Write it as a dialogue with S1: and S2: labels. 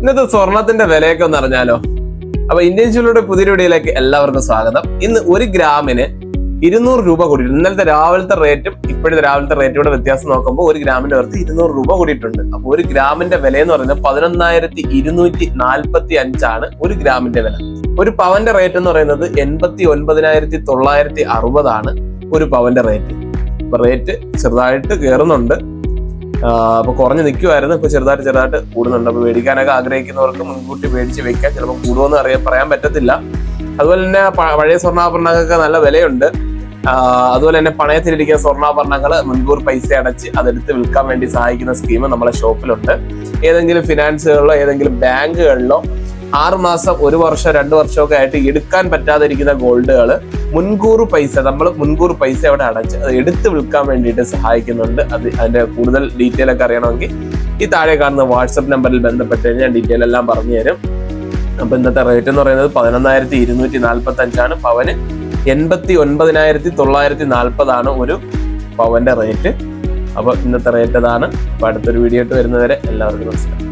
S1: ഇന്നത്തെ സ്വർണത്തിന്റെ വിലയൊക്കെ ഒന്ന് അറിഞ്ഞാലോ? അപ്പൊ ഇന്ത്യൻ ജ്വല്ലറിയുടെ പുതിയ വീഡിയോയിലേക്ക് എല്ലാവർക്കും സ്വാഗതം. ഇന്ന് ഒരു ഗ്രാമിന് 200 രൂപ കൂടിയിട്ടുണ്ട്. ഇന്നലത്തെ രാവിലത്തെ റേറ്റും ഇപ്പോഴത്തെ രാവിലത്തെ റേറ്റോടെ വ്യത്യാസം നോക്കുമ്പോൾ ഒരു ഗ്രാമിന്റെ അടുത്ത് 200 രൂപ കൂടിയിട്ടുണ്ട്. അപ്പൊ ഒരു ഗ്രാമിന്റെ വില എന്ന് പറയുന്നത് 11,245 ഒരു ഗ്രാമിന്റെ വില. ഒരു പവന്റെ റേറ്റ് എന്ന് പറയുന്നത് 89,960 ഒരു പവന്റെ റേറ്റ്. അപ്പൊ റേറ്റ് ചെറുതായിട്ട് കയറുന്നുണ്ട്. അപ്പൊ കുറഞ്ഞ് നിൽക്കുമായിരുന്നു, ഇപ്പൊ ചെറുതായിട്ട് കൂടുന്നുണ്ട്. അപ്പൊ മേടിക്കാനൊക്കെ ആഗ്രഹിക്കുന്നവർക്ക് മുൻകൂട്ടി മേടിച്ച് വെക്കാം. ചിലപ്പോൾ കൂടുമെന്ന് പറയാൻ പറ്റത്തില്ല. അതുപോലെ തന്നെ പഴയ സ്വർണ്ണാഭരണങ്ങൾക്ക് നല്ല വിലയുണ്ട്. അതുപോലെ തന്നെ പണയത്തിലിരിക്കുന്ന സ്വർണ്ണാഭരണങ്ങൾ മുൻകൂർ പൈസ അടച്ച് അതെടുത്ത് വിൽക്കാൻ വേണ്ടി സഹായിക്കുന്ന സ്കീം നമ്മളെ ഷോപ്പിലുണ്ട്. ഏതെങ്കിലും ഫിനാൻസുകളിലോ ഏതെങ്കിലും ബാങ്കുകളിലോ 6 മാസം 1 വർഷം 2 വർഷമൊക്കെ ആയിട്ട് എടുക്കാൻ പറ്റാതിരിക്കുന്ന ഗോൾഡുകൾ മുൻകൂർ പൈസ അവിടെ അടച്ച് അത് എടുത്ത് വിൽക്കാൻ വേണ്ടിയിട്ട് സഹായിക്കുന്നുണ്ട്. അതിന്റെ കൂടുതൽ ഡീറ്റെയിൽ ഒക്കെ അറിയണമെങ്കിൽ ഈ താഴെ കാണുന്ന വാട്സപ്പ് നമ്പറിൽ ബന്ധപ്പെട്ട് കഴിഞ്ഞാൽ ഡീറ്റെയിൽ എല്ലാം പറഞ്ഞു തരും. അപ്പൊ ഇന്നത്തെ റേറ്റ് എന്ന് പറയുന്നത് 11,245 പവന് 89,940 ഒരു പവന്റെ റേറ്റ്. അപ്പൊ ഇന്നത്തെ റേറ്റ് അതാണ്. അപ്പൊ അടുത്തൊരു വീഡിയോ ആയിട്ട് വരുന്നവരെ എല്ലാവർക്കും നമസ്കാരം.